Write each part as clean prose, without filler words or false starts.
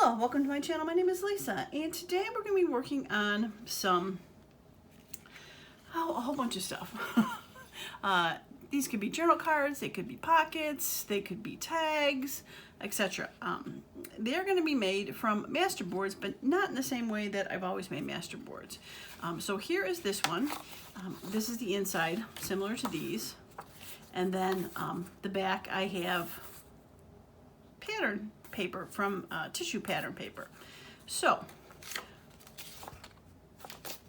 Hello, welcome to my channel. My name is Lisa, and today we're going to be working on a whole bunch of stuff. These could be journal cards, they could be pockets, they could be tags, etc. They're going to be made from masterboards, but not in the same way that I've always made masterboards. So here is this one. This is the inside, similar to these. And then the back, I have pattern paper from tissue pattern paper. So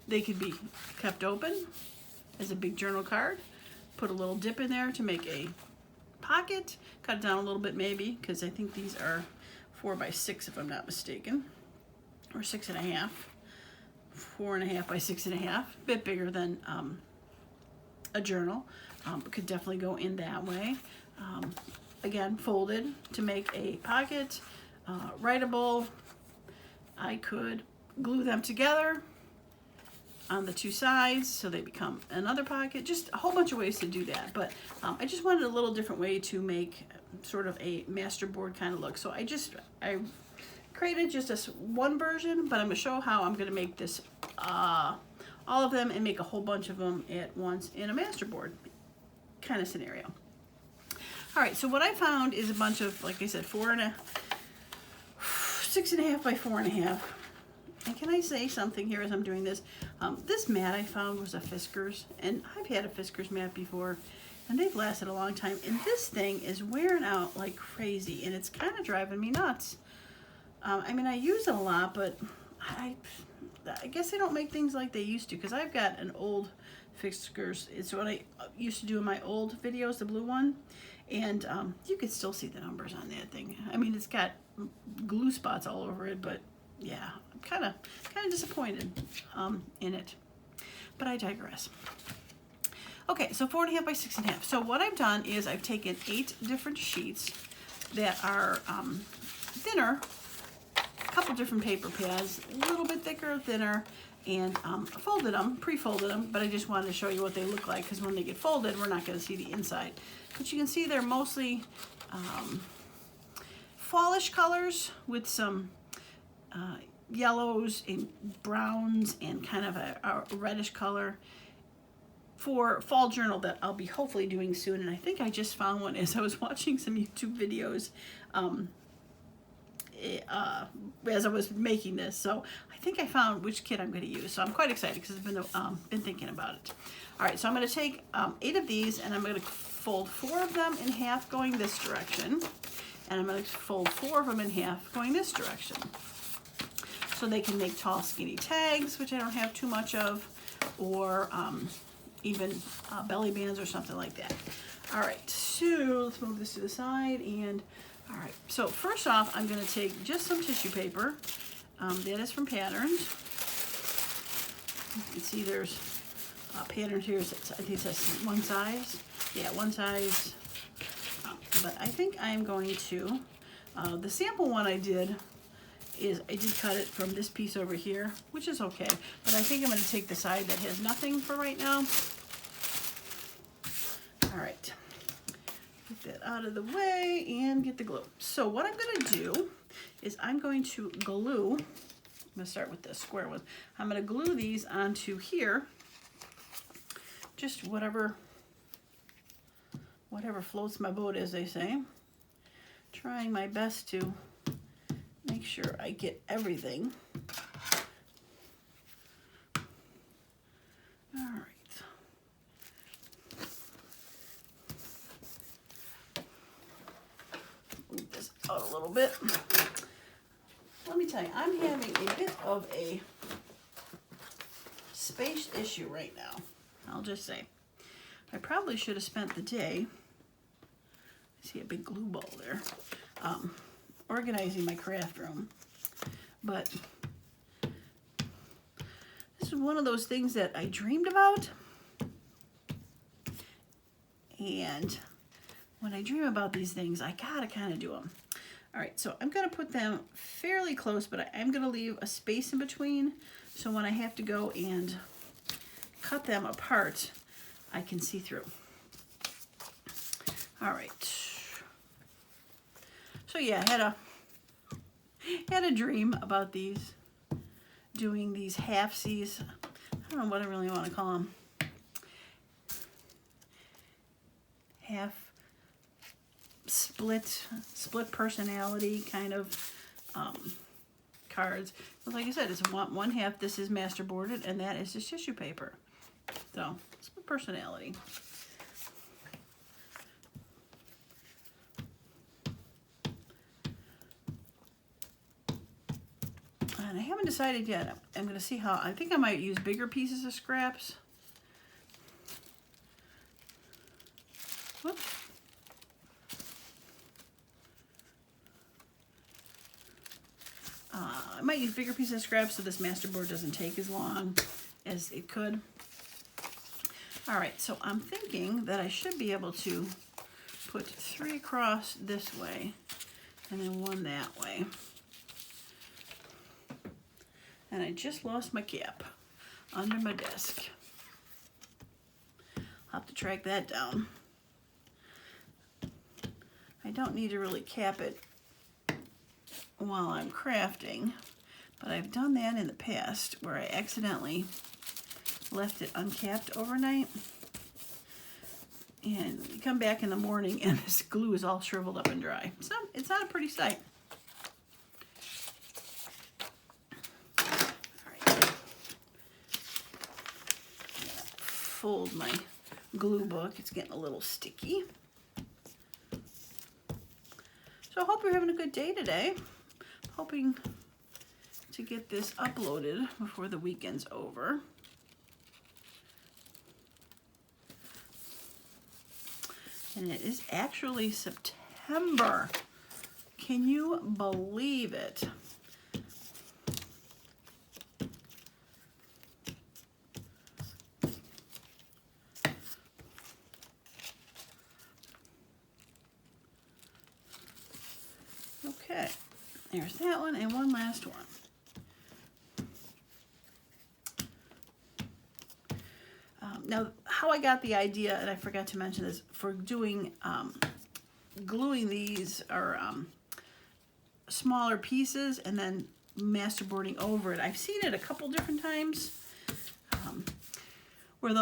they could be kept open as a big journal card, put a little dip in there to make a pocket, cut it down a little bit maybe, because I think these are 4 by 6 if I'm not mistaken, or 6.5, 4.5 by 6.5, a bit bigger than a journal, but could definitely go in that way. Again, folded to make a pocket, writable. I could glue them together on the two sides so they become another pocket. Just a whole bunch of ways to do that, but I just wanted a little different way to make sort of a masterboard kind of look. So I created just one version, but I'm going to show how I'm going to make this all of them and make a whole bunch of them at once in a masterboard kind of scenario. All right, so what I found is a bunch of, like I said, 6.5 by 4.5. And can I say something here as I'm doing this? This mat I found was a Fiskars, and I've had a Fiskars mat before, and they've lasted a long time. And this thing is wearing out like crazy, and it's kind of driving me nuts. I mean, I use it a lot, but I guess they don't make things like they used to, because I've got an old Fiskars. It's what I used to do in my old videos, the blue one. And you can still see the numbers on that thing. I mean, it's got glue spots all over it, but yeah, I'm kind of disappointed in it. But I digress. Okay, so 4.5 by 6.5. So what I've done is I've taken 8 different sheets that are thinner, a couple different paper pads, a little bit thicker or thinner, and folded them, pre-folded them, but I just wanted to show you what they look like, because when they get folded, we're not going to see the inside. But you can see they're mostly fallish colors with some yellows and browns and kind of a reddish color for fall journal that I'll be hopefully doing soon. And I think I just found one as I was watching some YouTube videos as I was making this. So I think I found which kit I'm going to use. So I'm quite excited because I've been thinking about it. All right, so I'm going to take 8 of these, and I'm going to fold 4 of them in half going this direction, and I'm going to fold 4 of them in half going this direction. So they can make tall, skinny tags, which I don't have too much of, or even belly bands or something like that. All right, so let's move this to the side. And all right, so first off, I'm going to take just some tissue paper. That is from Patterns. You can see there's patterns here. I think it says one size. Yeah, one size. But I think I'm going to, the sample one I did is I did cut it from this piece over here, which is okay. But I think I'm going to take the side that has nothing for right now. All right. Get that out of the way and get the glue. So what I'm going to do is I'm going to glue, I'm going to start with the square one. I'm going to glue these onto here. Just whatever floats my boat, as they say. Trying my best to make sure I get everything. All right. Move this out a little bit. Let me tell you, I'm having a bit of a space issue right now. I'll just say. I probably should have spent the day, I see a big glue ball there, organizing my craft room. But this is one of those things that I dreamed about. And when I dream about these things, I gotta kind of do them. All right, so I'm gonna put them fairly close, but I'm gonna leave a space in between, so when I have to go and cut them apart, I can see through. All right. So yeah, I had had a dream about these, doing these halfsies. I don't know what I really want to call them. Half split personality kind of cards. But like I said, it's one half. This is masterboarded, and that is just tissue paper. So split personality. And I haven't decided yet. I'm going to see how. I think I might use bigger pieces of scraps. Whoops. I might use bigger pieces of scraps so this masterboard doesn't take as long as it could. All right, so I'm thinking that I should be able to put 3 across this way and then 1 that way. And I just lost my cap under my desk. I'll have to track that down. I don't need to really cap it while I'm crafting, but I've done that in the past where I accidentally left it uncapped overnight, and you come back in the morning and this glue is all shriveled up and dry. So it's not a pretty sight. All right. Fold my glue book. It's getting a little sticky. So I hope you're having a good day today. Hoping to get this uploaded before the weekend's over. And it is actually September. Can you believe it? Okay. There's that one and one last one. Now, how I got the idea, and I forgot to mention this, for doing gluing these or smaller pieces and then masterboarding over it. I've seen it a couple different times where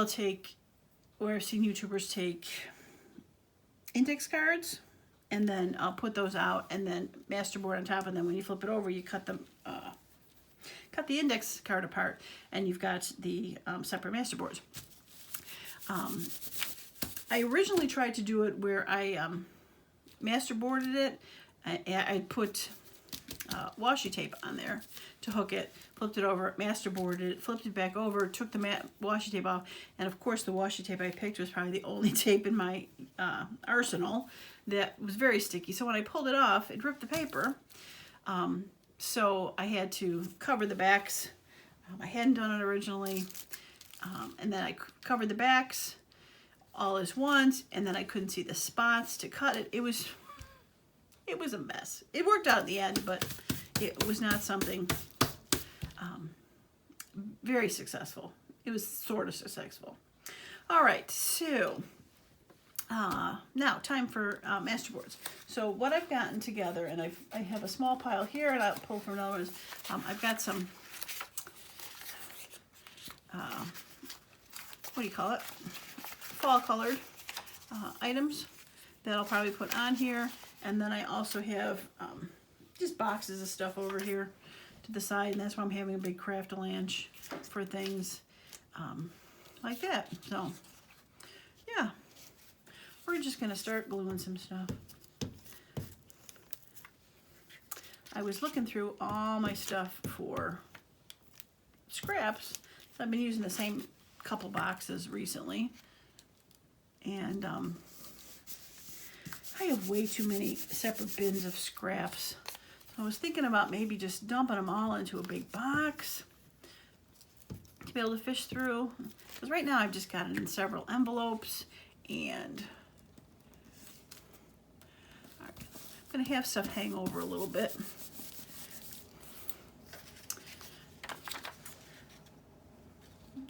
I've seen YouTubers take index cards and then I'll put those out and then masterboard on top, and then when you flip it over, you cut the index card apart, and you've got the separate masterboards. I originally tried to do it where I masterboarded it. I put washi tape on there to hook it, flipped it over, masterboarded it, flipped it back over, took the washi tape off, and of course the washi tape I picked was probably the only tape in my arsenal that was very sticky. So when I pulled it off, it ripped the paper. So I had to cover the backs. I hadn't done it originally. And then I covered the backs all as once, and then I couldn't see the spots to cut it. It was a mess. It worked out in the end, but it was not something very successful. It was sort of successful. All right, so now time for masterboards. So what I've gotten together, and I have a small pile here, and I'll pull from another one. I've got some what do you call it? Fall colored items that I'll probably put on here. And then I also have just boxes of stuff over here to the side. And that's why I'm having a big craft-a-lanch for things like that. So, yeah. We're just going to start gluing some stuff. I was looking through all my stuff for scraps. So I've been using the same couple boxes recently, and I have way too many separate bins of scraps. So I was thinking about maybe just dumping them all into a big box to be able to fish through, because right now I've just got it in several envelopes, and I'm going to have stuff hang over a little bit.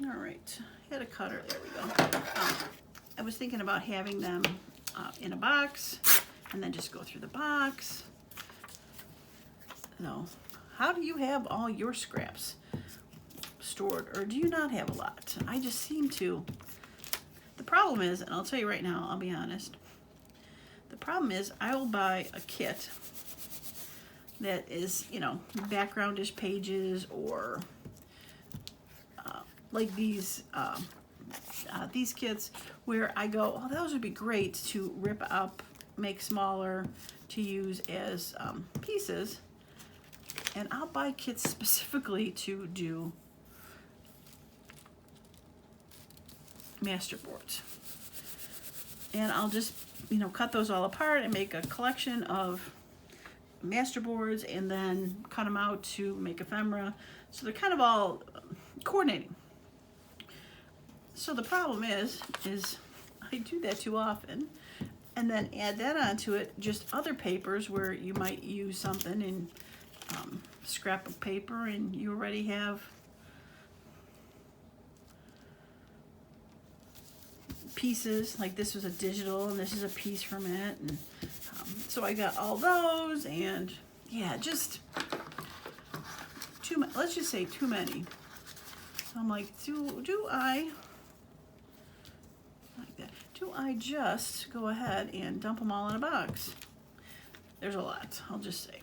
All right, had a cutter, there we go. I was thinking about having them in a box and then just go through the box. So, how do you have all your scraps stored, or do you not have a lot? I just seem to. The problem is, and I'll tell you right now, I'll be honest. The problem is I will buy a kit that is, you know, backgroundish pages, or like these kits where I go, oh, those would be great to rip up, make smaller, to use as pieces. And I'll buy kits specifically to do masterboards. And I'll just, you know, cut those all apart and make a collection of masterboards, and then cut them out to make ephemera. So they're kind of all coordinating. So the problem is I do that too often, and then add that onto it, just other papers where you might use something in scrap of paper, and you already have pieces. Like this was a digital, and this is a piece from it, and so I got all those, and yeah, just let's just say too many. So I'm like, do I like that? Do I just go ahead and dump them all in a box? There's a lot, I'll just say.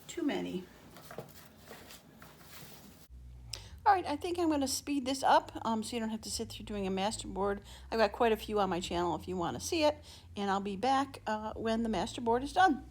Too many. All right, I think I'm going to speed this up so you don't have to sit through doing a masterboard. I've got quite a few on my channel if you want to see it, and I'll be back when the masterboard is done.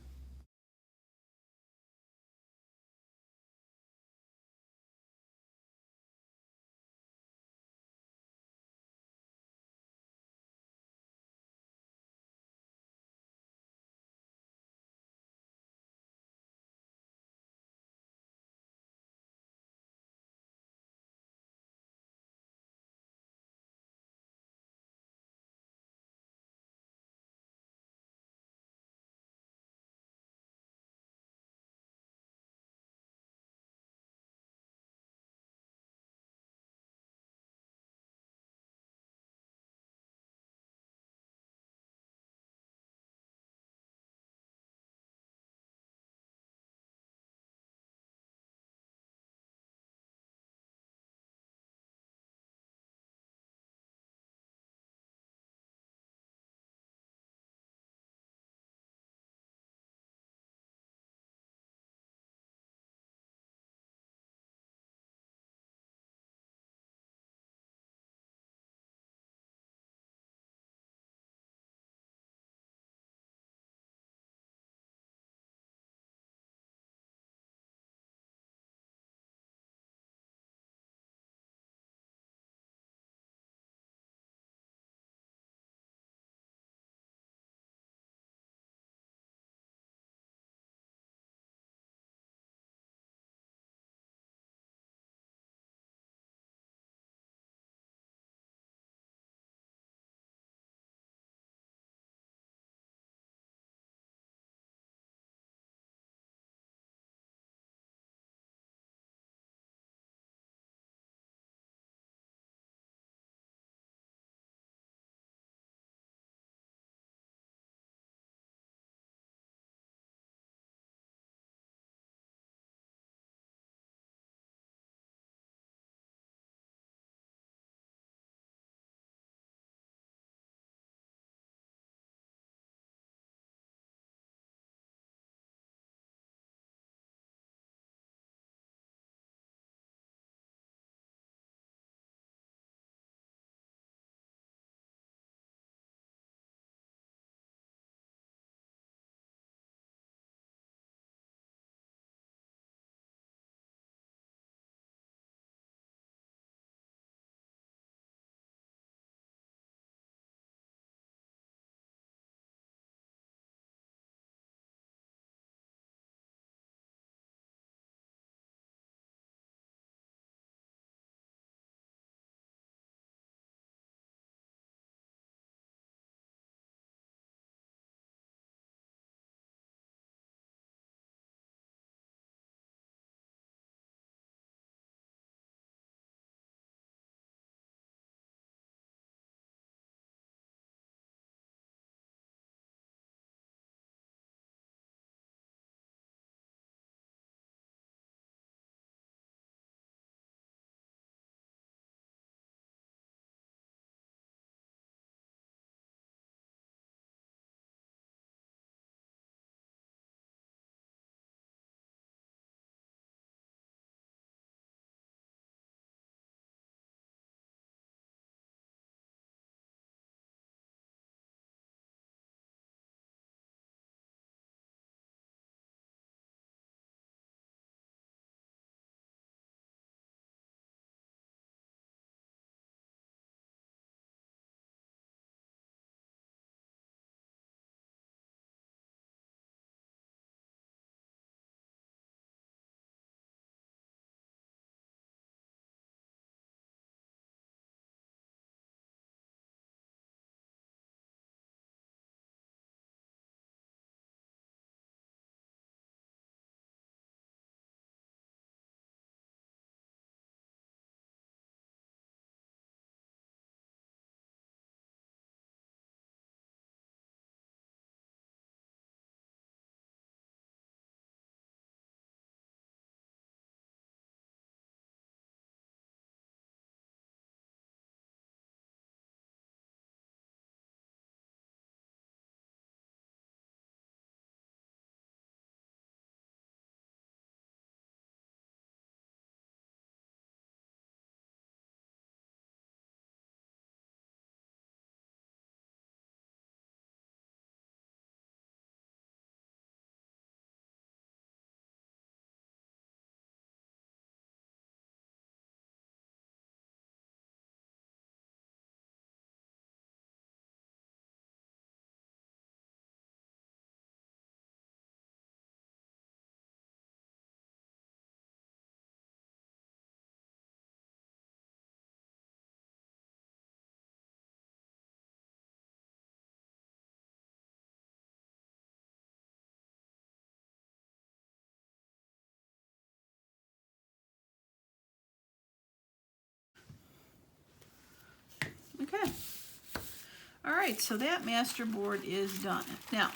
All right, so that Masterboard is done. Now,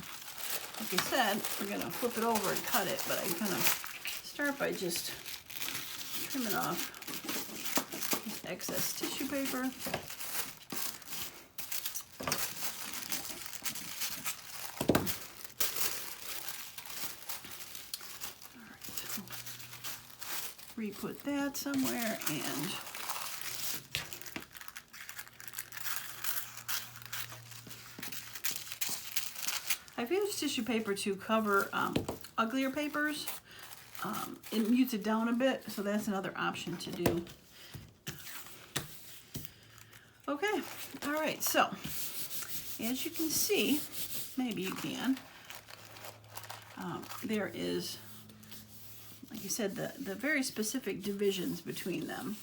like I said, we're gonna flip it over and cut it, but I'm gonna start by just trimming off this excess tissue paper. Re-put that somewhere, and I've used tissue paper to cover uglier papers. It mutes it down a bit, so that's another option to do. Okay, all right, so as you can see, maybe you can, there is, like you said, the very specific divisions between them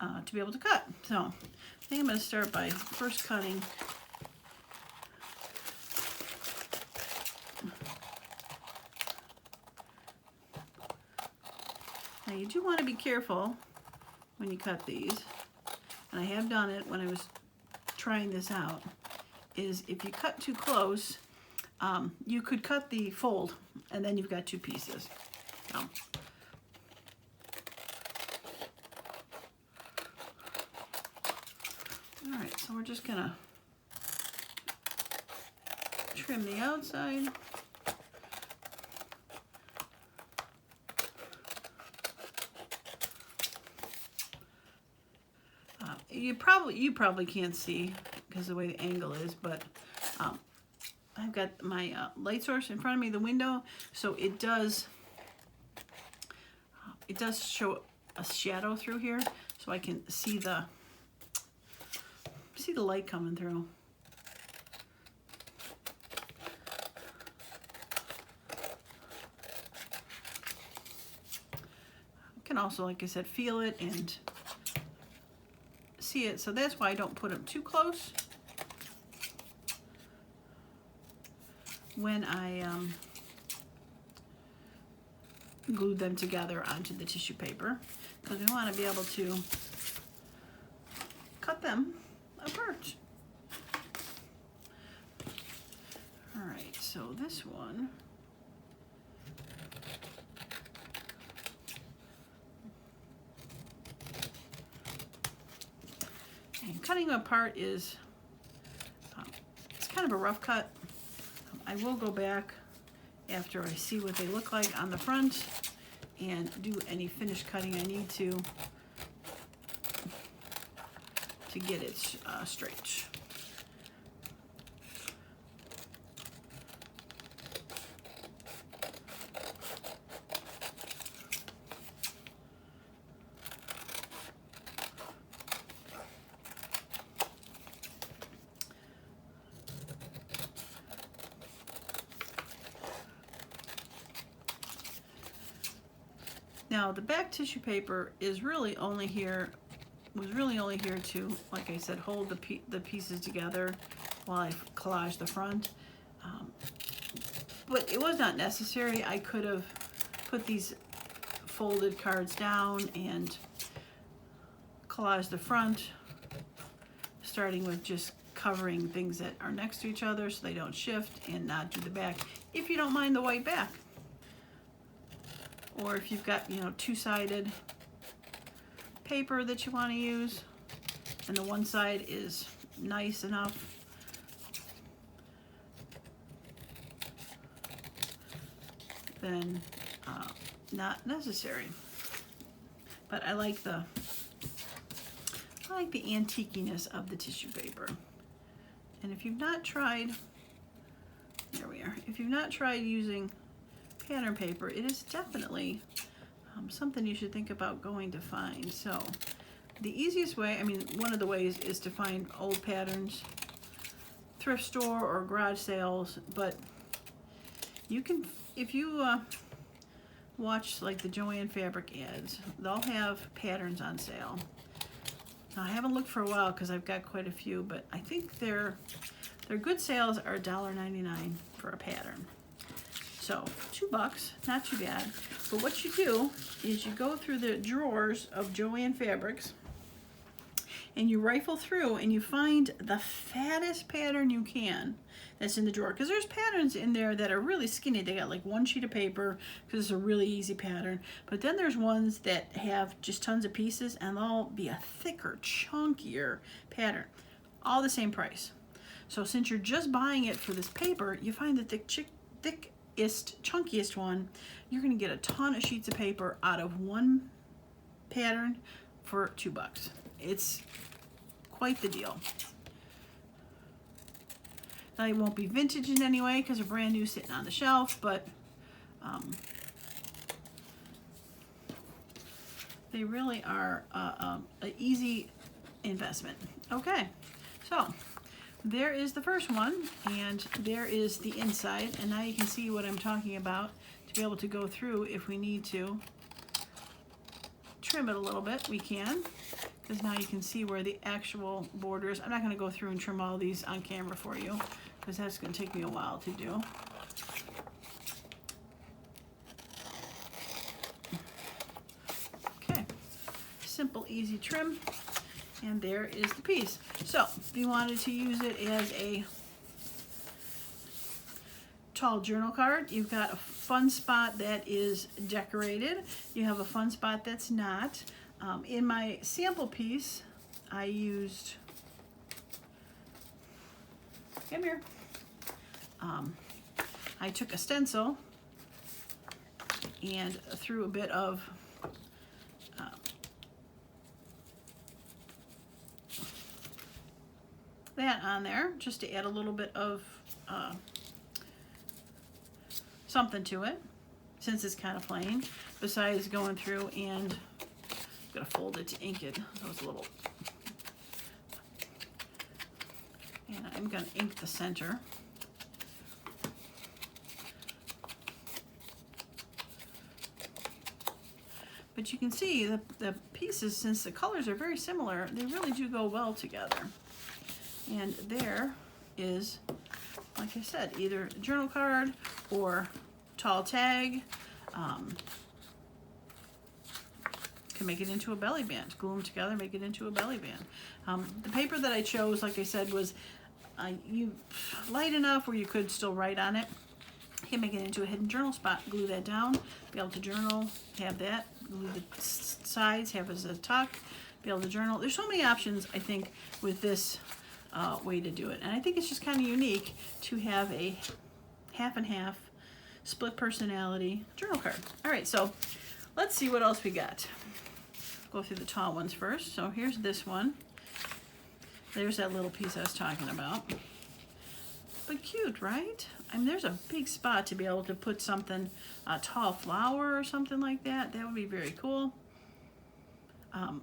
to be able to cut. So I think I'm going to start by first cutting now. You do want to be careful when you cut these, and I have done it when I was trying this out, is if you cut too close, you could cut the fold, and then you've got two pieces. So, all right, so we're just gonna trim the outside. You probably can't see because of the way the angle is, but I've got my light source in front of me, the window, so it does show a shadow through here, so I can see the light coming through. You can also, like I said, feel it and see it, so that's why I don't put them too close when I glued them together onto the tissue paper, because we want to be able to cut them apart. All right, so this one, and cutting them apart is it's kind of a rough cut. I will go back after I see what they look like on the front and do any finish cutting I need to get it straight. Now the back tissue paper is really only here, was really only here to, like I said, hold the pieces together while I collage the front. But it was not necessary. I could have put these folded cards down and collage the front, starting with just covering things that are next to each other so they don't shift, and not do the back, if you don't mind the white back. Or if you've got, you know, two-sided paper that you want to use, and the one side is nice enough, then not necessary. But I like the antiqueness of the tissue paper. And if you've not tried, there we are. If you've not tried using pattern paper, it is definitely something you should think about going to find. So the easiest way, I mean, one of the ways is to find old patterns, thrift store or garage sales, but you can, if you watch like the Joann Fabric ads, they'll have patterns on sale. Now, I haven't looked for a while because I've got quite a few, but I think their good sales are $1.99 for a pattern. So $2, not too bad. But what you do is you go through the drawers of Joann Fabrics, and you rifle through and you find the fattest pattern you can that's in the drawer, because there's patterns in there that are really skinny. They got like one sheet of paper because it's a really easy pattern, but then there's ones that have just tons of pieces and they'll be a thicker, chunkier pattern, all the same price. So since you're just buying it for this paper, you find the thickest, chunkiest one. You're going to get a ton of sheets of paper out of one pattern for $2. It's quite the deal. Now it won't be vintage in any way because they're brand new sitting on the shelf, but they really are an easy investment. Okay, so there is the first one, and there is the inside, and now you can see what I'm talking about to be able to go through if we need to trim it a little bit. We can, because now you can see where the actual border is. I'm not going to go through and trim all these on camera for you because that's going to take me a while to do. Okay, simple, easy trim, and there is the piece. So if you wanted to use it as a tall journal card, you've got a fun spot that is decorated. You have a fun spot that's not. In my sample piece, I used, come here, I took a stencil and threw a bit of that on there just to add a little bit of something to it, since it's kind of plain, besides going through and I'm gonna fold it to ink it, so it's a little, and I'm gonna ink the center. But you can see the pieces, since the colors are very similar, they really do go well together. And there is, like I said, either a journal card or tall tag. Can make it into a belly band. Glue them together, make it into a belly band. The paper that I chose, like I said, was light enough where you could still write on it. You can make it into a hidden journal spot, glue that down, be able to journal, have that, glue the sides, have as a tuck, be able to journal. There's so many options, I think, with this way to do it. And I think it's just kind of unique to have a half and half split personality journal card. All right, so let's see what else we got. Go through the tall ones first. So here's this one. There's that little piece I was talking about. But cute, right? I mean, there's a big spot to be able to put something, a tall flower or something like that. That would be very cool.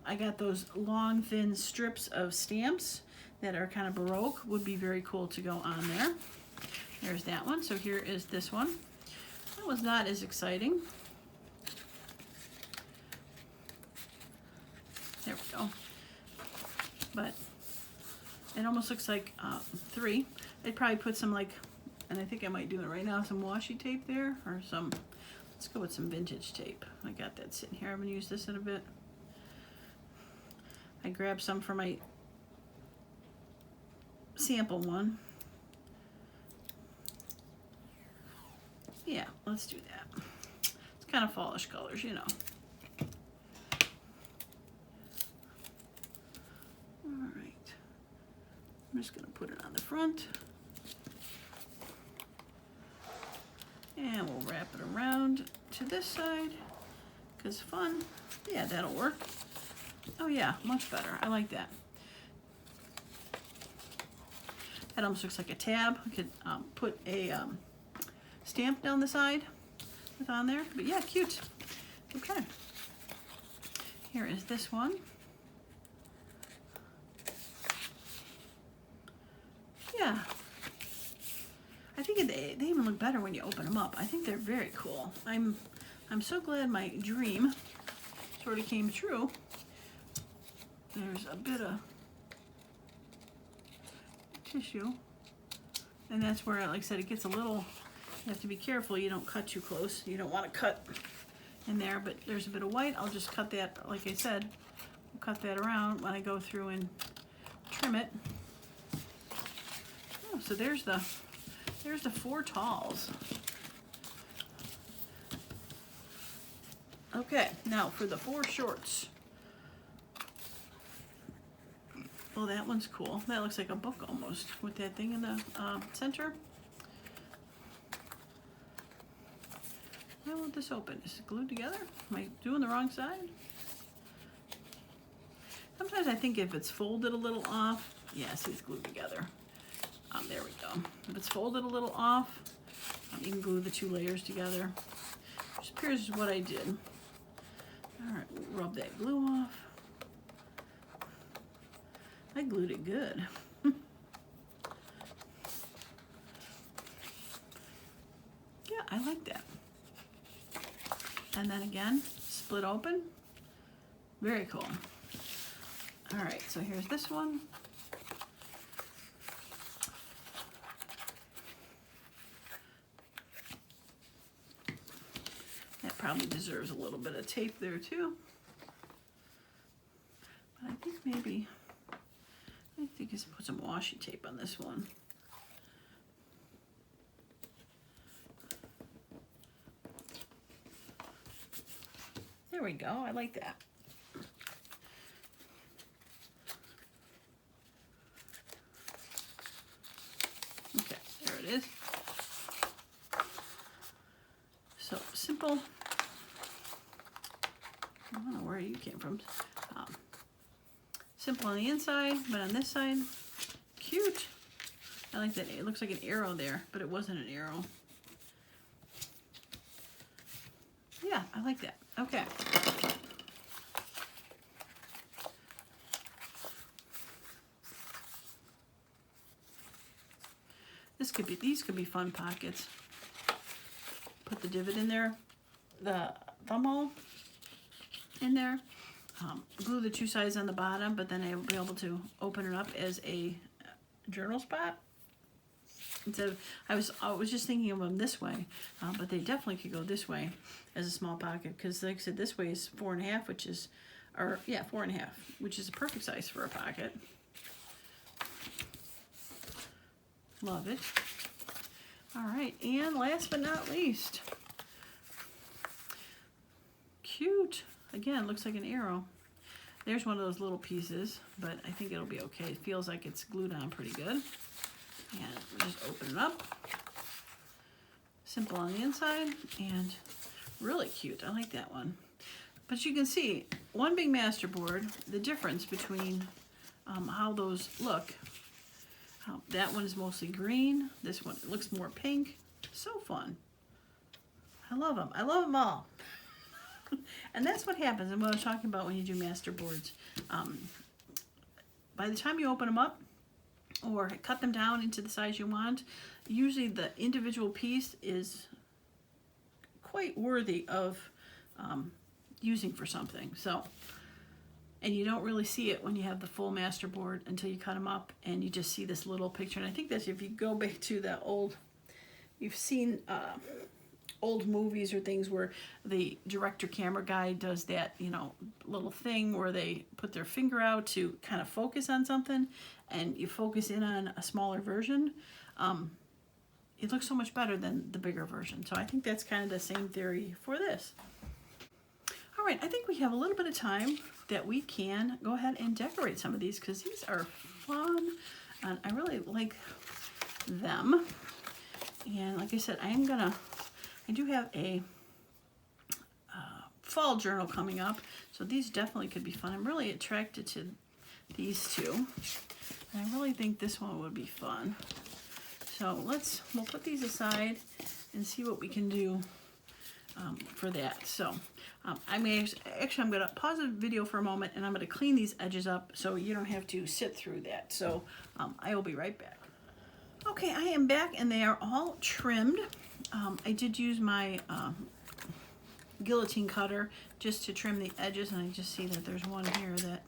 I got those long, thin strips of stamps that are kind of Baroque. Would be very cool to go on there. There's that one. So here is this one. That was not as exciting. There we go. But it almost looks like 3. I'd probably put some, like, and I think I might do it right now, some washi tape there, or some, let's go with some vintage tape. I got that sitting here. I'm gonna use this in a bit. I grabbed some for my sample one. Yeah, let's do that. It's kind of fallish colors, you know. All right. I'm just gonna put it on the front. And we'll wrap it around to this side, because fun. Yeah, that'll work. Oh yeah, much better. I like that. That almost looks like a tab. I could put a stamp down the side with on there. But yeah, cute. Okay. Here is this one. Yeah. I think they even look better when you open them up. I think they're very cool. I'm so glad my dream sort of came true. There's a bit of tissue, and that's where, like I said, it gets a little, you have to be careful you don't cut too close. You don't want to cut in there, but there's a bit of white. I'll just cut that, like I said, we'll cut that around when I go through and trim it. Oh, so there's the 4 talls. Okay, now for the 4 shorts. Well, that one's cool. That looks like a book almost with that thing in the center. Why won't this open? Is it glued together? Am I doing the wrong side? Sometimes I think if it's folded a little off, yeah, see, it's glued together. There we go. If it's folded a little off, you can glue the 2 layers together. Just appears what I did. All right, we'll rub that glue off. I glued it good. Yeah, I like that. And then again, split open. Very cool. All right, so here's this one. That probably deserves a little bit of tape there too. But I think maybe, I think let's put some washi tape on this one. There we go, I like that. Okay, there it is. So simple. I don't know where you came from. Simple on the inside, but on this side, cute. I like that. It looks like an arrow there, but it wasn't an arrow. Yeah, I like that. Okay. These could be fun pockets. Put the divot in there, the thumb hole in there, glue the 2 sides on the bottom, but then I will be able to open it up as a journal spot. Instead of, I was just thinking of them this way, but they definitely could go this way as a small pocket, because like I said, this way is 4.5, which is, or yeah, 4.5, which is a perfect size for a pocket. Love it. All right, and last but not least, cute. Again, looks like an arrow. There's one of those little pieces, but I think it'll be okay. It feels like it's glued on pretty good. And we just open it up. Simple on the inside and really cute. I like that one. But you can see, one big masterboard, the difference between how those look. That one is mostly green. This one looks more pink. So fun. I love them. I love them all. And that's what happens, and what I was talking about when you do masterboards. By the time you open them up or cut them down into the size you want, usually the individual piece is quite worthy of using for something. So, and you don't really see it when you have the full masterboard until you cut them up and you just see this little picture. And I think that's, if you go back to the old, you've seen old movies or things where the director camera guy does that, you know, little thing where they put their finger out to kind of focus on something, and you focus in on a smaller version. It looks so much better than the bigger version. So I think that's kind of the same theory for this. All right, I think we have a little bit of time that we can go ahead and decorate some of these, because these are fun and I really like them. And like I said, I do have a fall journal coming up, so these definitely could be fun. I'm really attracted to these two, and I really think this one would be fun. So we'll put these aside and see what we can do for that. So I'm going to pause the video for a moment, and I'm going to clean these edges up so you don't have to sit through that. So I will be right back. Okay, I am back, and they are all trimmed. I did use my guillotine cutter just to trim the edges, and I just see that there's one here that's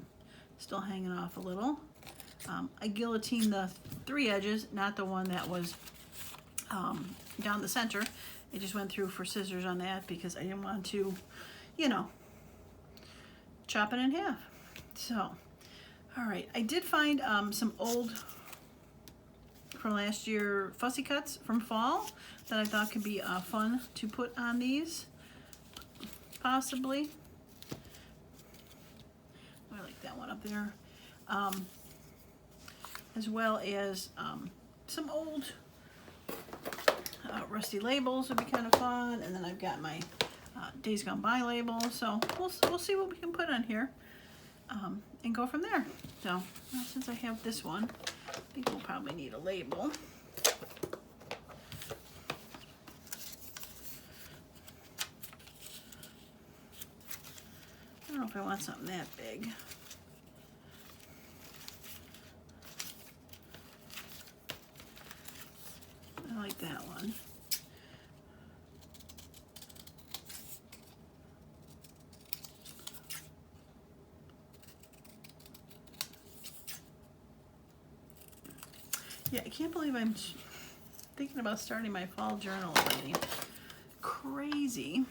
still hanging off a little. I guillotined the 3 edges, not the one that was down the center. I just went through for scissors on that because I didn't want to, you know, chop it in half. So, all right, I did find some old from last year fussy cuts from fall that I thought could be fun to put on these, possibly. I like that one up there. As well as some old rusty labels would be kind of fun. And then I've got my Days Gone By label. So we'll see what we can put on here and go from there. So well, since I have this one, I think we'll probably need a label. I don't know if I want something that big. I like that one. Yeah, I can't believe I'm thinking about starting my fall journal already. Crazy.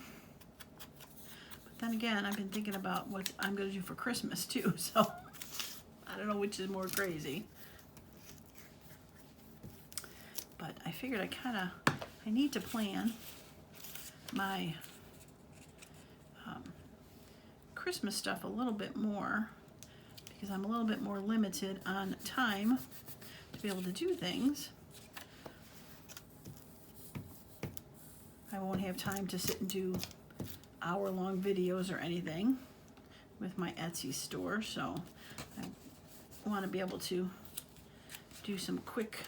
But then again, I've been thinking about what I'm going to do for Christmas too, so I don't know which is more crazy. But I figured I need to plan my Christmas stuff a little bit more because I'm a little bit more limited on time to be able to do things. I won't have time to sit and do hour-long videos or anything with my Etsy store, so I want to be able to do some quick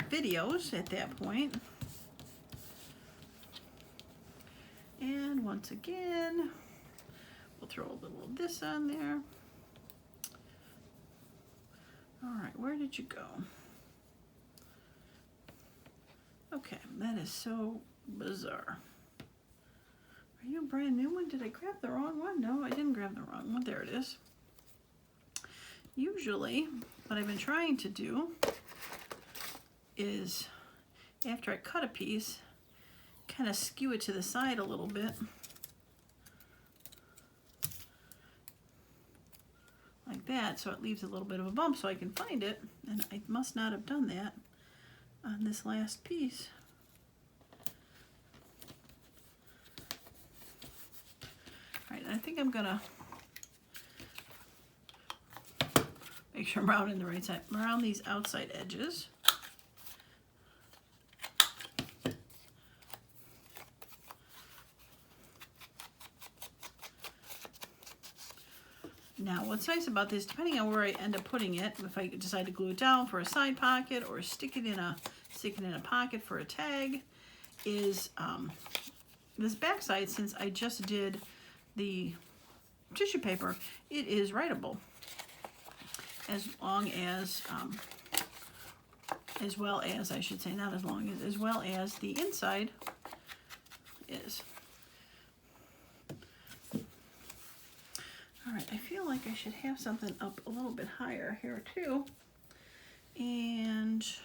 videos at that point. And once again, we'll throw a little of this on there. All right, where did you go? Okay, that is so bizarre. Are you a brand new one? Did I grab the wrong one? No, I didn't grab the wrong one. There it is. Usually, what I've been trying to do is, after I cut a piece, kind of skew it to the side a little bit. Like that, so it leaves a little bit of a bump so I can find it, and I must not have done that on this last piece. All right, I think I'm gonna make sure I'm rounding the right side, around these outside edges. Now, what's nice about this, depending on where I end up putting it, if I decide to glue it down for a side pocket or stick it in a pocket for a tag, is this back side, since I just did the tissue paper, it is writable. As long as, as well as, I should say, not as long as well as the inside is. All right, I feel like I should have something up a little bit higher here too. And should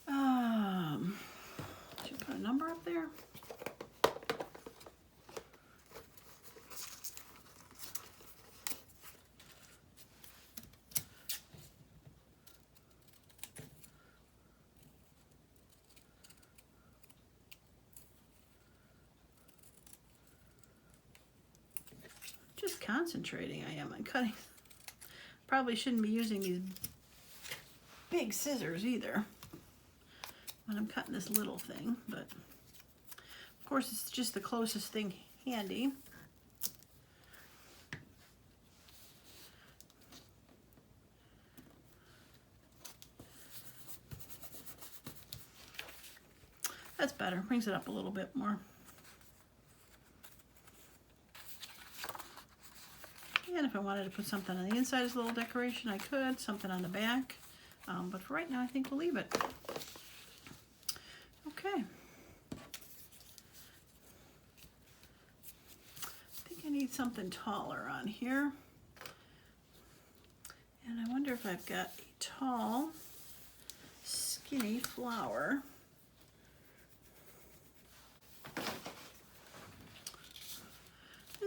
I put a number up there? Just concentrating I am on cutting. Probably shouldn't be using these big scissors either when I'm cutting this little thing, but of course it's just the closest thing handy. That's better, brings it up a little bit more. And if I wanted to put something on the inside as a little decoration, I could, something on the back. But for right now, I think we'll leave it. Okay. I think I need something taller on here. And I wonder if I've got a tall, skinny flower.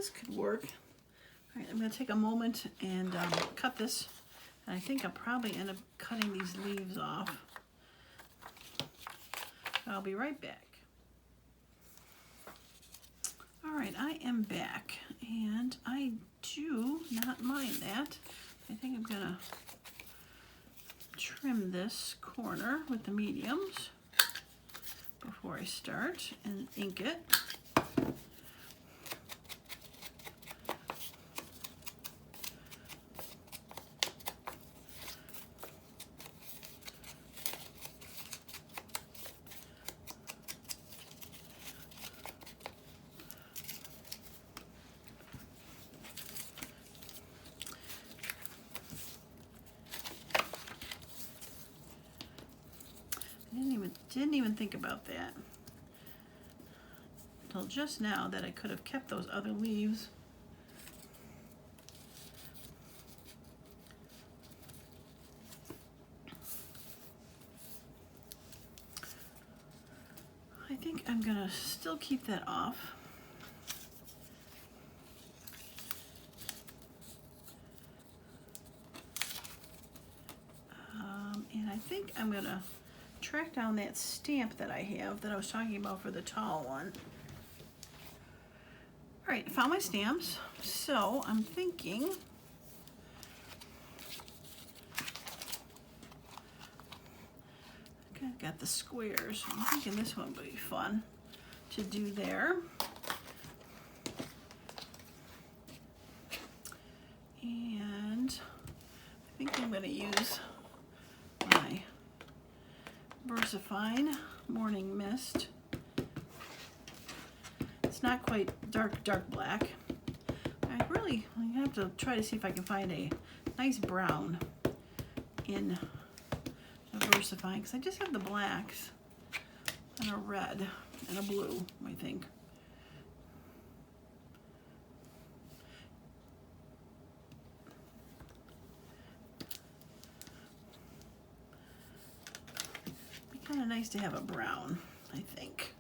this could work. All right, I'm going to take a moment and cut this. And I think I'll probably end up cutting these leaves off. I'll be right back. All right, I am back, and I do not mind that. I think I'm gonna trim this corner with the mediums before I start and ink it. Didn't even think about that until just now, that I could have kept those other leaves. I think I'm gonna still keep that off. And I think I'm gonna track down that stamp that I have that I was talking about for the tall one. All right, I found my stamps. So I'm thinking I've got the squares. I'm thinking this one would be fun to do there. And I think I'm going to use my VersaFine Morning Mist. It's not quite dark black. I have to try to see if I can find a nice brown in the VersaFine, because I just have the blacks and a red and a blue, I think. Kind of nice to have a brown, I think.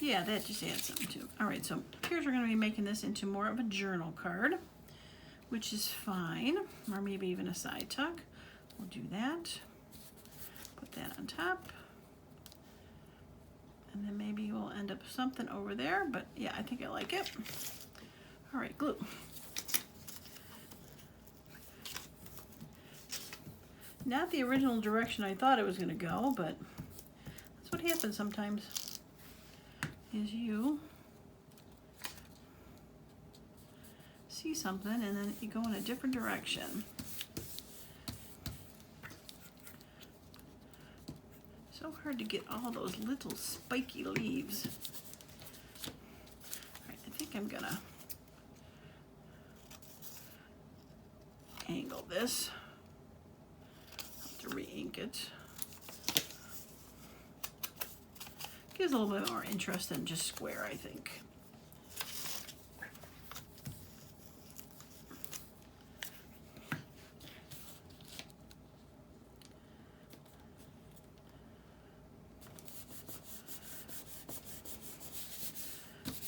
Yeah, that just adds something to it. All right, so here's we're going to be making this into more of a journal card, which is fine, or maybe even a side tuck. We'll do that. Put that on top. And then maybe we'll end up something over there, but yeah, I think I like it. All right, glue. Not the original direction I thought it was going to go, but that's what happens sometimes, is you see something and then you go in a different direction. So hard to get all those little spiky leaves. All right, I think I'm going to angle this. I'll have to re-ink it. Gives a little bit more interest than just square, I think.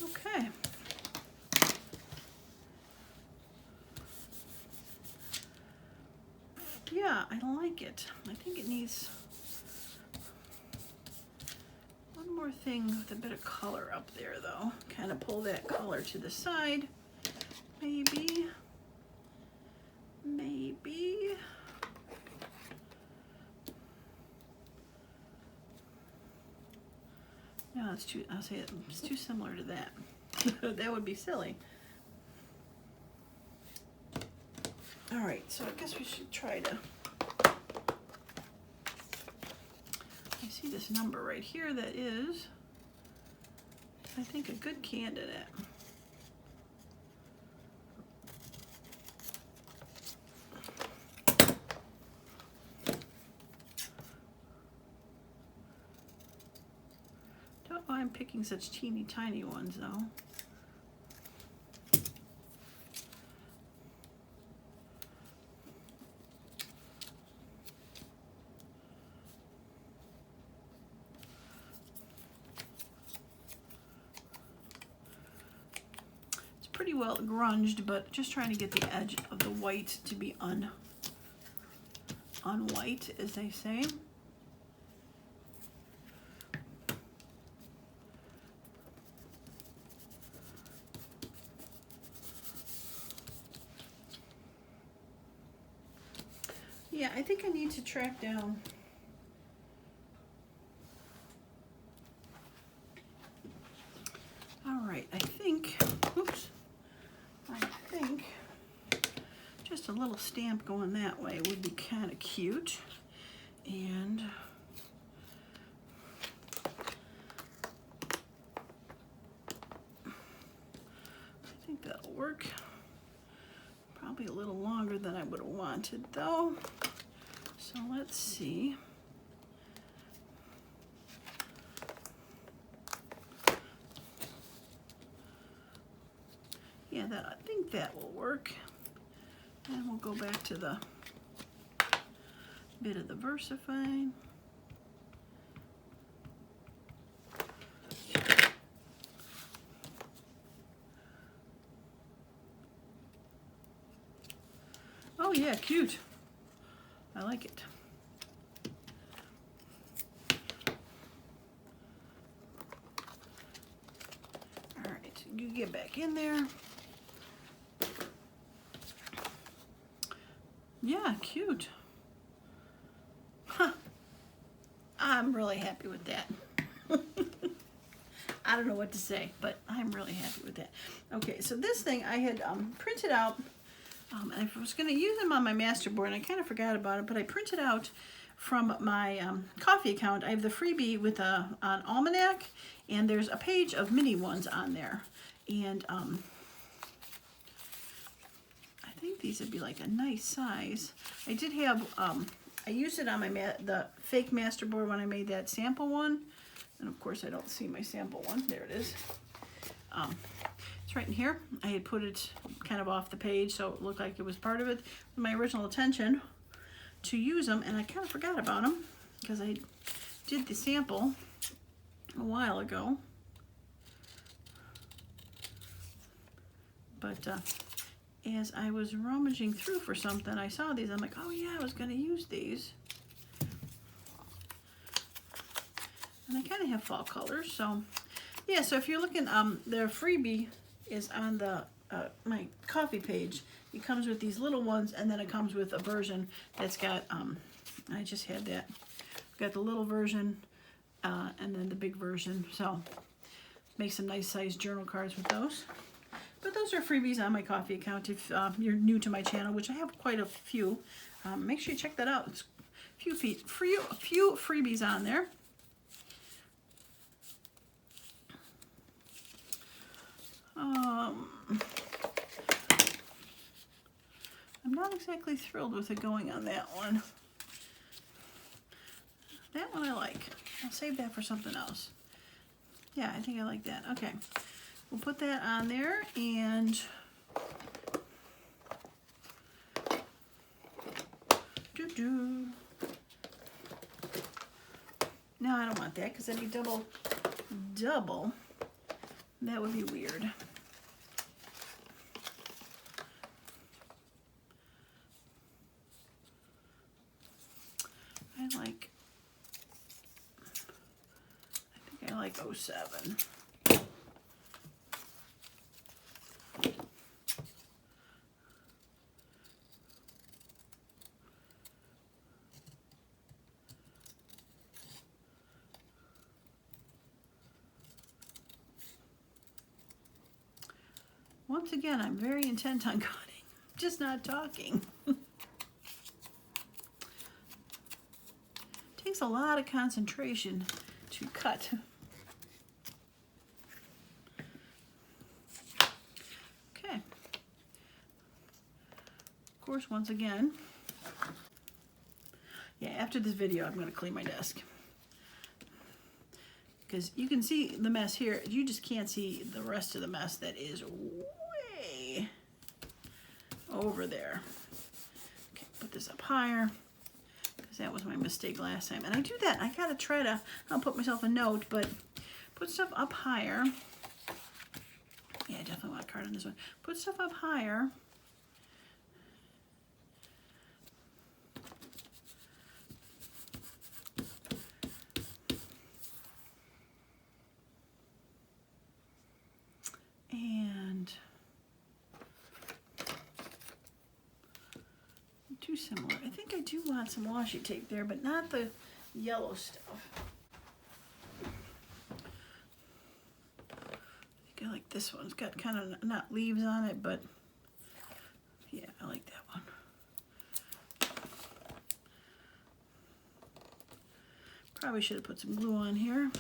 Okay. Yeah, I like it. I think it needs one more thing with a bit of color up there, though. Kind of pull that color to the side. Maybe. No, it's too, I'll say it's too similar to that. That would be silly. All right, so I guess we should try to, I see this number right here that is, I think, a good candidate. Don't know why I'm picking such teeny tiny ones though. pretty well grunged, but just trying to get the edge of the white to be unwhite, as they say. Yeah, I think I need to track down I think, oops, I think just a little stamp going that way would be kind of cute. And I think that'll work. Probably a little longer than I would have wanted though. So let's see. Yeah, I think that will work. And we'll go back to the bit of the VersaFine. Oh yeah, cute. I like it. All right, you get back in there. Yeah, cute. Huh. I'm really happy with that. I don't know what to say, but I'm really happy with that. Okay, so this thing I had printed out, and I was going to use them on my Masterboard, and I kind of forgot about it, but I printed out from my coffee account. I have the freebie with an almanac, and there's a page of mini ones on there. And I think these would be like a nice size. I did have, I used it on my the fake Masterboard when I made that sample one. And of course I don't see my sample one. There it is. It's right in here. I had put it kind of off the page so it looked like it was part of it. My original intention to use them, and I kind of forgot about them because I did the sample a while ago. But as I was rummaging through for something, I saw these. I'm like, oh yeah, I was going to use these. And they kind of have fall colors. So yeah, so if you're looking, the freebie is on the my coffee page. It comes with these little ones, and then it comes with a version that's got, I just had that. Got the little version and then the big version. So make some nice sized journal cards with those. But those are freebies on my coffee account if you're new to my channel, which I have quite a few. Make sure you check that out. It's a few freebies on there. I'm not exactly thrilled with it going on that one. That one I like. I'll save that for something else. Yeah, I think I like that. Okay. We'll put that on there, and no, I don't want that because that'd be double. That would be weird. I think I like 07. Once again, I'm very intent on cutting, just not talking. Takes a lot of concentration to cut. Okay. Of course, once again, yeah, after this video, I'm going to clean my desk. Because you can see the mess here, you just can't see the rest of the mess that is way over there. Okay, put this up higher, because that was my mistake last time. And I do that, I gotta try to, I'll put myself a note, but put stuff up higher. Yeah, I definitely want a card on this one. Put stuff up higher. And too similar. I think I do want some washi tape there, but not the yellow stuff. I think I like this one. It's got kind of not leaves on it, but yeah, I like that one. Probably should have put some glue on here.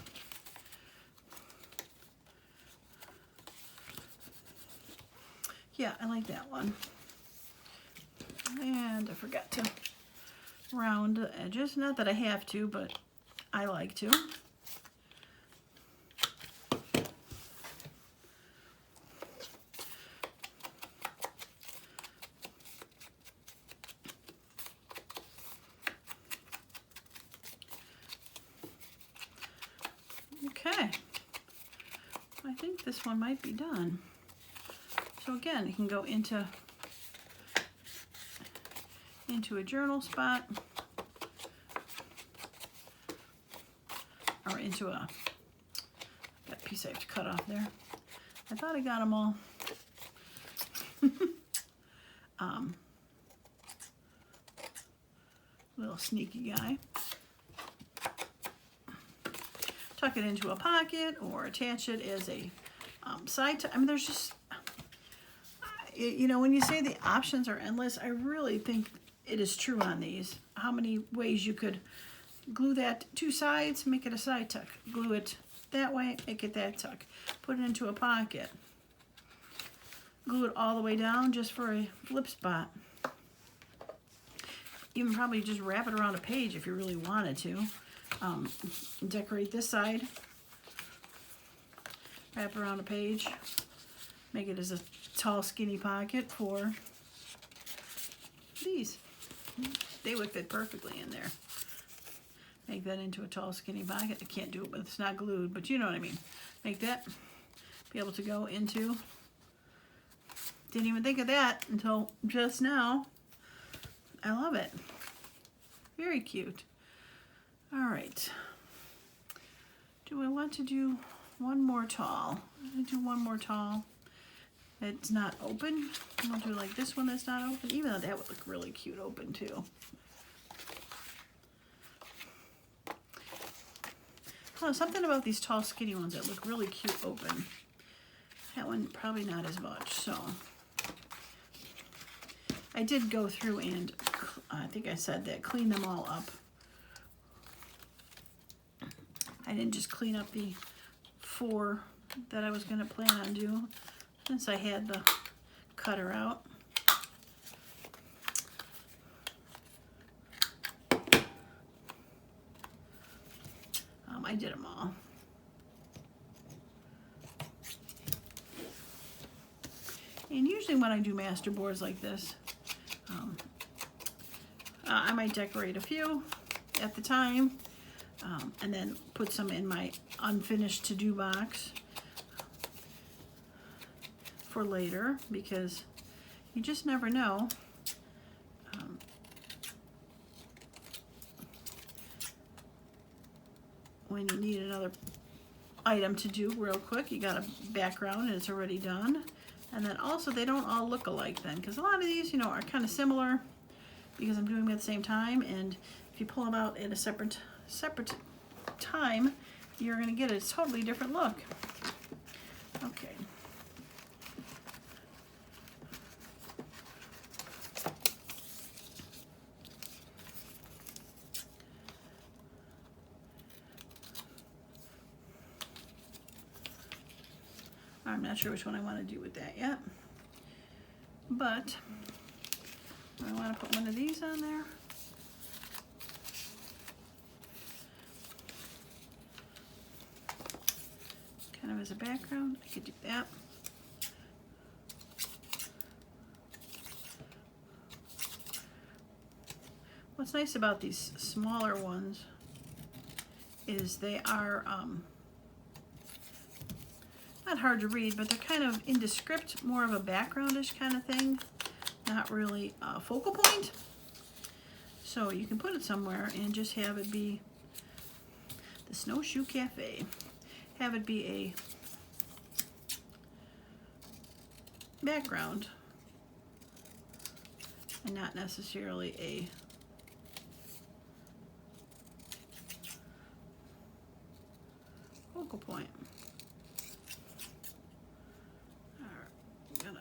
Yeah, I like that one. And I forgot to round the edges. Not that I have to, but I like to. Okay. I think this one might be done. So again, it can go into a journal spot or into a, that piece I have to cut off there. I thought I got them all. Little sneaky guy. Tuck it into a pocket or attach it as a side. I mean, there's just, you know, when you say the options are endless, I really think it is true on these. How many ways you could glue that two sides, make it a side tuck. Glue it that way, make it that tuck. Put it into a pocket. Glue it all the way down just for a flip spot. Even probably just wrap it around a page if you really wanted to. Decorate this side. Wrap around a page. Make it as a tall, skinny pocket for these. They would fit perfectly in there. Make that into a tall, skinny pocket. I can't do it, but it's not glued, but you know what I mean. Make that be able to go into. Didn't even think of that until just now. I love it. Very cute. All right. Do I want to do one more tall? I'm going to do one more tall. It's not open. I'll do like this one that's not open, even though that would look really cute open too. Oh, something about these tall, skinny ones that look really cute open. That one probably not as much, so. I did go through and, I think I said that, clean them all up. I didn't just clean up the 4 that I was going to plan on doing, since I had the cutter out. I did them all. And usually when I do master boards like this, I might decorate a few at the time, and then put some in my unfinished to-do box for later, because you just never know. When you need another item to do real quick, you got a background and it's already done. And then also they don't all look alike then, because a lot of these, you know, are kind of similar because I'm doing them at the same time, and if you pull them out at a separate time, you're going to get a totally different look. Okay. I'm not sure which one I want to do with that yet, but I want to put one of these on there. Kind of as a background. I could do that. What's nice about these smaller ones is they are not hard to read, but they're kind of indescript, more of a backgroundish kind of thing, not really a focal point. So you can put it somewhere and just have it be the Snowshoe Cafe. Have it be a background and not necessarily a focal point. All right, I'm gonna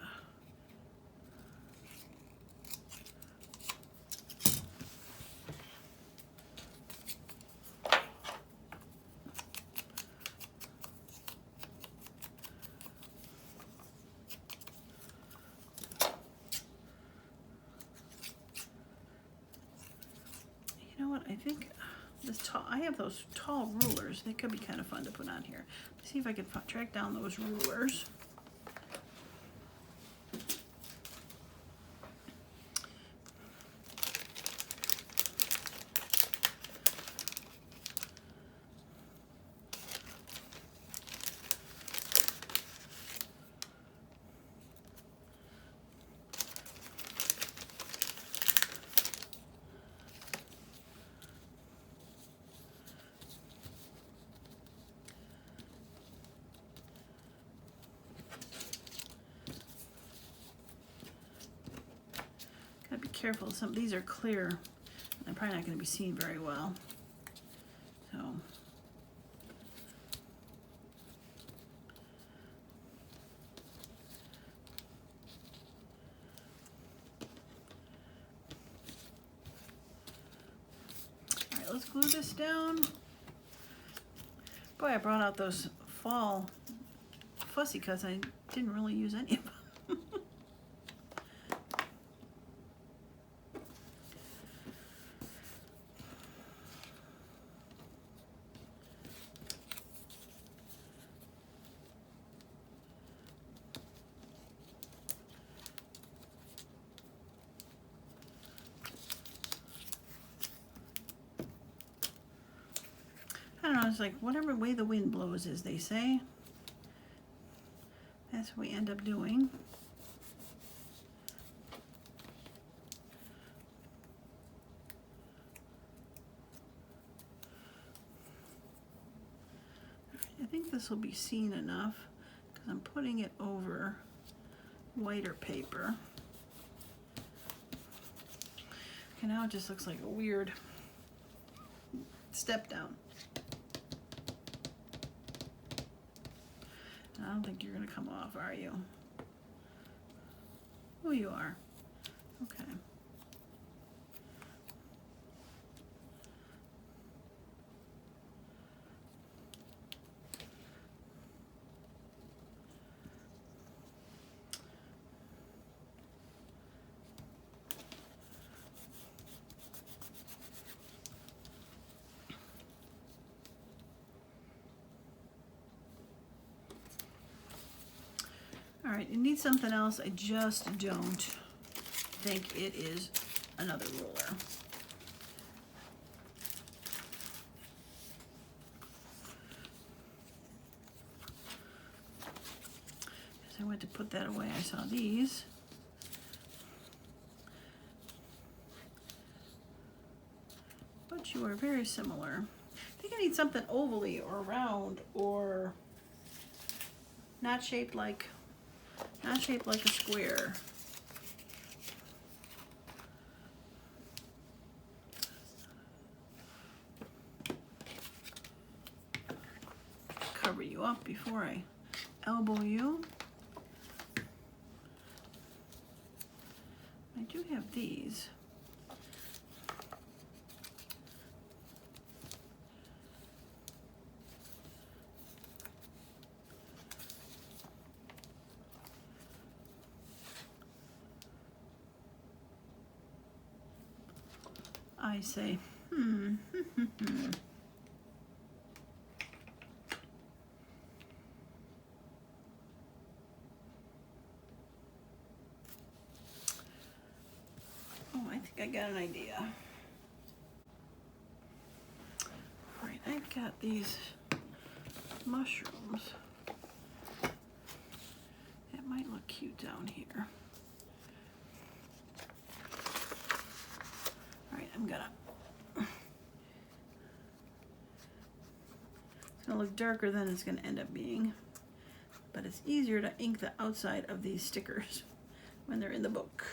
I think this tall, I have those tall rulers. They could be kind of fun to put on here. Let's see if I can track down those rulers. Gotta be careful. Some of these are clear. They're probably not going to be seen very well. So. All right, let's glue this down. Boy, I brought out those fall fussy cuts. I didn't really use any of them. I don't know, it's like whatever way the wind blows, as they say. That's what we end up doing. I think this will be seen enough because I'm putting it over whiter paper. Okay, now it just looks like a weird step down. I don't think you're going to come off, are you? Oh, you are. Okay. All right, it needs something else. I just don't think it is another ruler. As I went to put that away, I saw these. But you are very similar. I think I need something ovally or round or not shaped like a square. Cover you up before I elbow you. I do have these. I say, Oh, I think I got an idea. All right, I've got these mushrooms cute down here. All right, I'm gonna, it's gonna look darker than it's gonna end up being, but it's easier to ink the outside of these stickers when they're in the book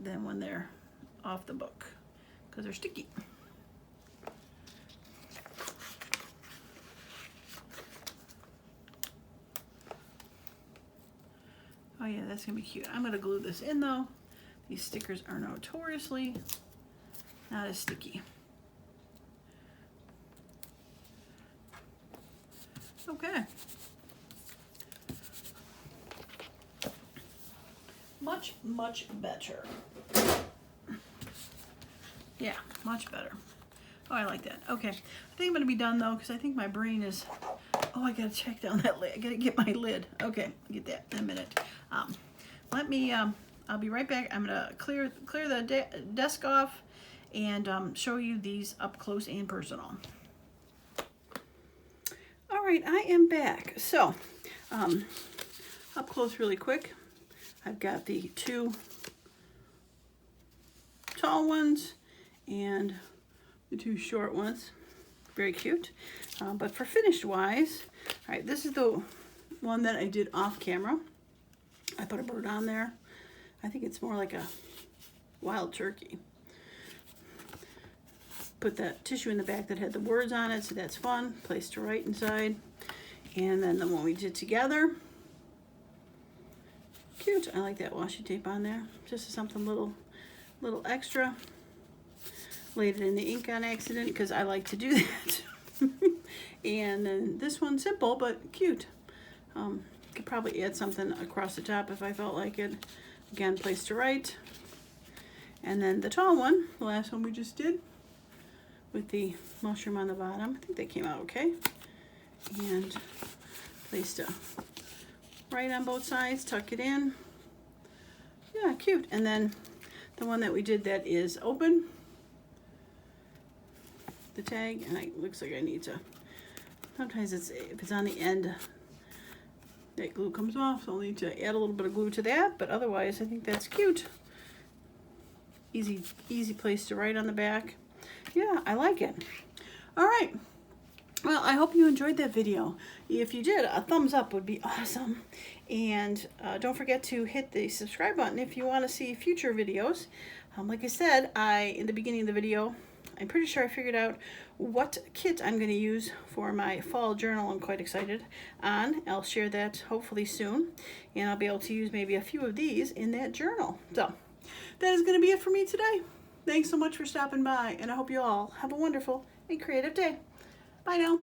than when they're off the book, because they're sticky. Oh yeah, that's gonna be cute. I'm gonna glue this in though. These stickers are notoriously not as sticky. Okay. Much, much better. Yeah, much better. Oh, I like that. Okay, I think I'm gonna be done though, because I think my brain is, oh, I gotta check down that lid. I gotta get my lid. Okay, I'll get that in a minute. Let me, I'll be right back. I'm gonna clear the desk off and show you these up close and personal. All right, I am back. So, up close really quick, I've got the 2 tall ones and the 2 short ones. Very cute. But for finished wise, all right, this is the one that I did off camera. I put a bird on there. I think it's more like a wild turkey. Put that tissue in the back that had the words on it, so that's fun. Place to write inside. And then the one we did together. Cute. I like that washi tape on there. Just something little extra. Laid it in the ink on accident because I like to do that. And then this one, simple but cute. Could probably add something across the top if I felt like it. Again, place to write. And then the tall one, the last one we just did, with the mushroom on the bottom. I think they came out okay. And place to write on both sides, tuck it in. Yeah, cute. And then the one that we did that is open, the tag, and it looks like I need to, sometimes if it's on the end, that glue comes off, so I'll need to add a little bit of glue to that, but otherwise I think that's cute. Easy place to write on the back. Yeah, I like it. All right. Well, I hope you enjoyed that video. If you did, a thumbs up would be awesome. And don't forget to hit the subscribe button if you want to see future videos. Like I said, in the beginning of the video, I'm pretty sure I figured out what kit I'm going to use for my fall journal. I'm quite excited on. I'll share that hopefully soon. And I'll be able to use maybe a few of these in that journal. So that is going to be it for me today. Thanks so much for stopping by, and I hope you all have a wonderful and creative day. Bye now.